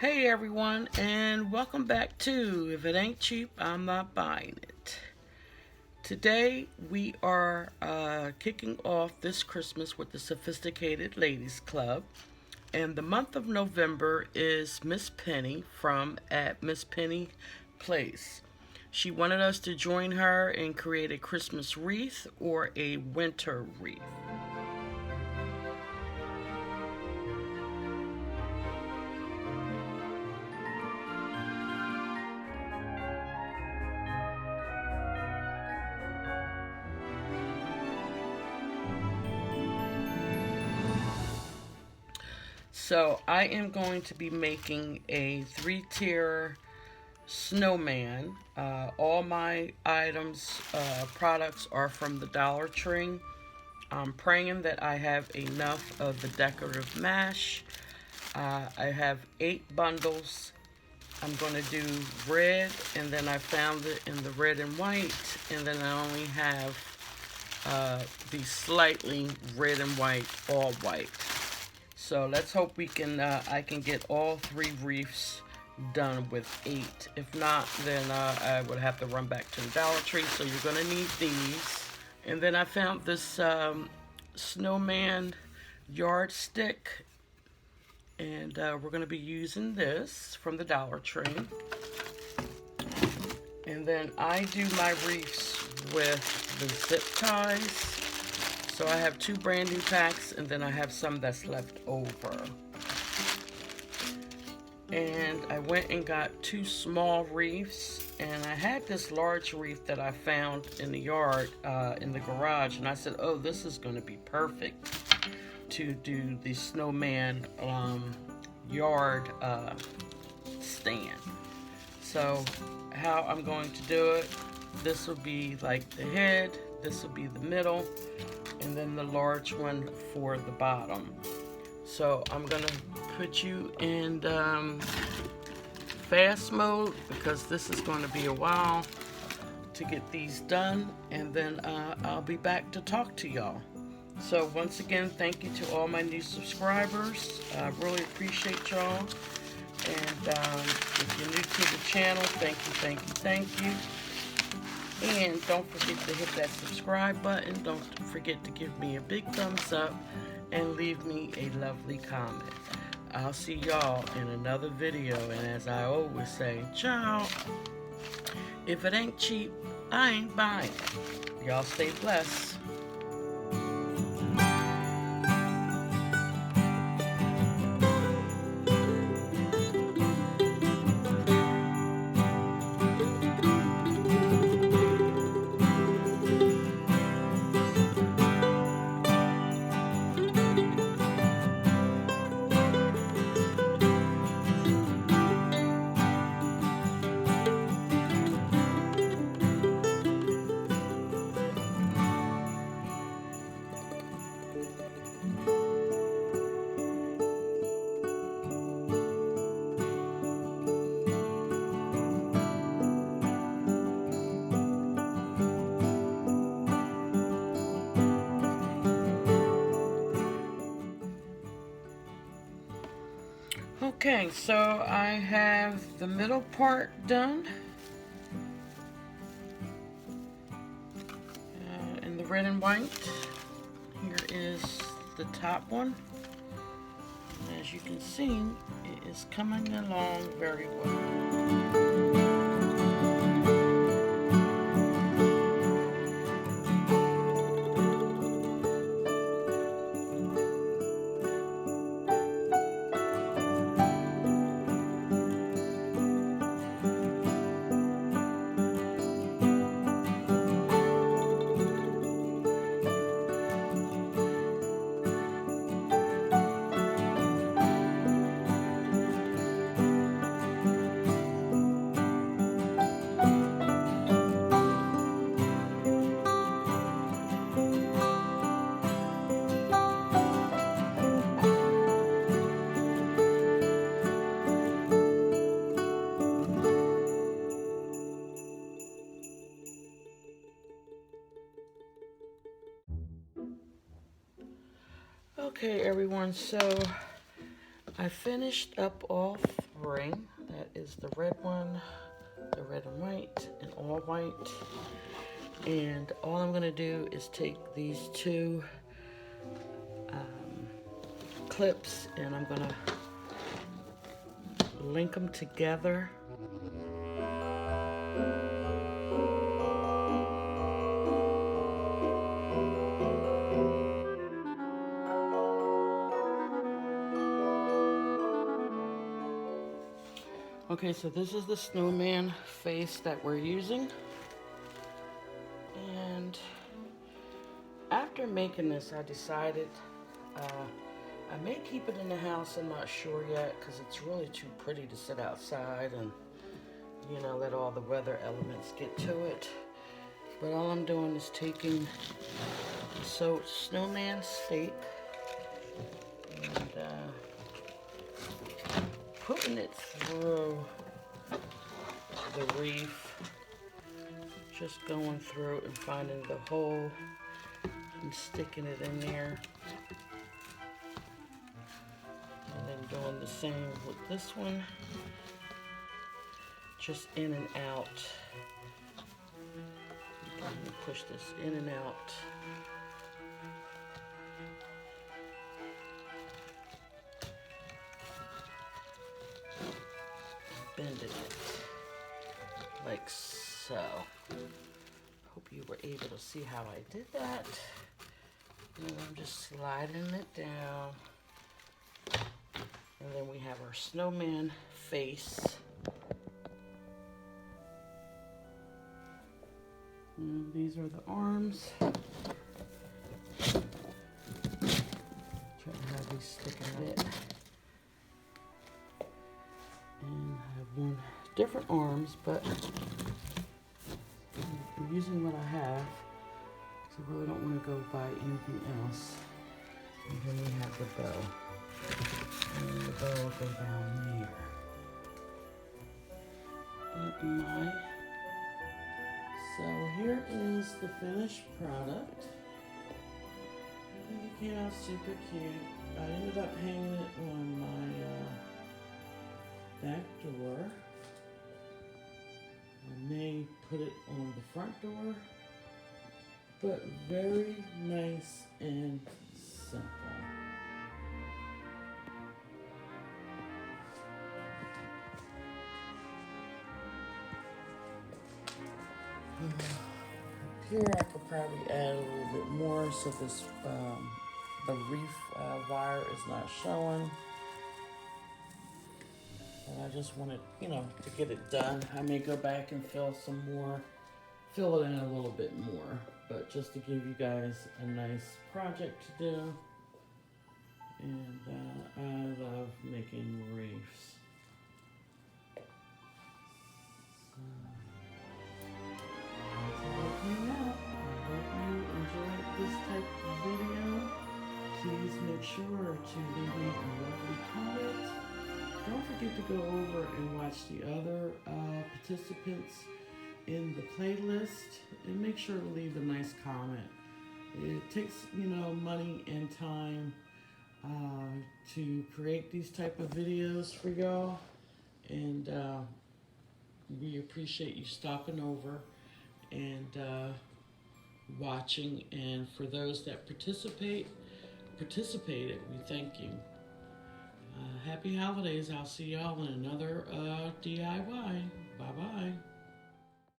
Hey everyone, and welcome back to If It Ain't Cheap, I'm Not Buying It. Today we are kicking off this Christmas with the Sophisticated Ladies Club, and the month of November is Miss Penny from at Miss Penny Place. She wanted us to join her and create a Christmas wreath or a winter wreath. So I am going to be making a 3-tier snowman. All my items, products are from the Dollar Tree. I'm praying that I have enough of the decorative mash. I have 8 bundles. I'm going to do red, and then I found it in the red and white, and then I only have the slightly red and white, all white. So let's hope we can. I can get all 3 wreaths done with 8. If not, then I would have to run back to the Dollar Tree. So you're gonna need these. And then I found this Snowman yardstick, and we're gonna be using this from the Dollar Tree. And then I do my wreaths with the zip ties. So I have 2 brand new packs, and then I have some that's left over. And I went and got 2 small wreaths, and I had this large wreath that I found in the yard, in the garage, and I said, oh, this is going to be perfect to do the snowman yard stand. So how I'm going to do it, this will be like the head, this will be the middle, and then the large one for the bottom. So I'm gonna put you in fast mode because this is going to be a while to get these done, and then I'll be back to talk to y'all. So once again, thank you to all my new subscribers. I really appreciate y'all. And if you're new to the channel, thank you. And don't forget to hit that subscribe button. Don't forget to give me a big thumbs up and leave me a lovely comment. I'll see y'all in another video. And as I always say, ciao. If it ain't cheap, I ain't buying it. Y'all stay blessed. Okay, so I have the middle part done in the red and white. Here is the top one. As you can see, it is coming along very well. Okay, everyone, so I finished up off ring. That is the red one, the red and white, and all white. And all I'm gonna do is take these two clips and I'm gonna link them together. Okay, so this is the snowman face that we're using. And after making this, I decided I may keep it in the house. I'm not sure yet because it's really too pretty to sit outside and, you know, let all the weather elements get to it. But all I'm doing is taking the snowman stake and putting it through the wreath, just going through and finding the hole and sticking it in there, and then doing the same with this one, just in and out. You can push this in and out. Bend it like so. Hope you were able to see how I did that. And I'm just sliding it down. And then we have our snowman face. And these are the arms. Try to have these sticking a bit. And I have one different arms, but I'm using what I have, so I really don't want to go buy anything else. And then we have the bow, and the bow will go down there. So here is the finished product. I think it came out super cute. I ended up hanging it on my back door. I may put it on the front door, but very nice and simple. Here I could probably add a little bit more so this the wreath wire is not showing. And I just wanted, you know, to get it done. I may go back and fill it in a little bit more, but just to give you guys a nice project to do. And I love making wreaths. I hope you enjoyed this type of video. Please make sure to leave me a lovely comment. Don't forget to go over and watch the other participants in the playlist, and make sure to leave a nice comment. It takes, you know, money and time to create these type of videos for y'all, and we appreciate you stopping over and watching. And for those that participated, we thank you. Happy holidays. I'll see y'all in another DIY.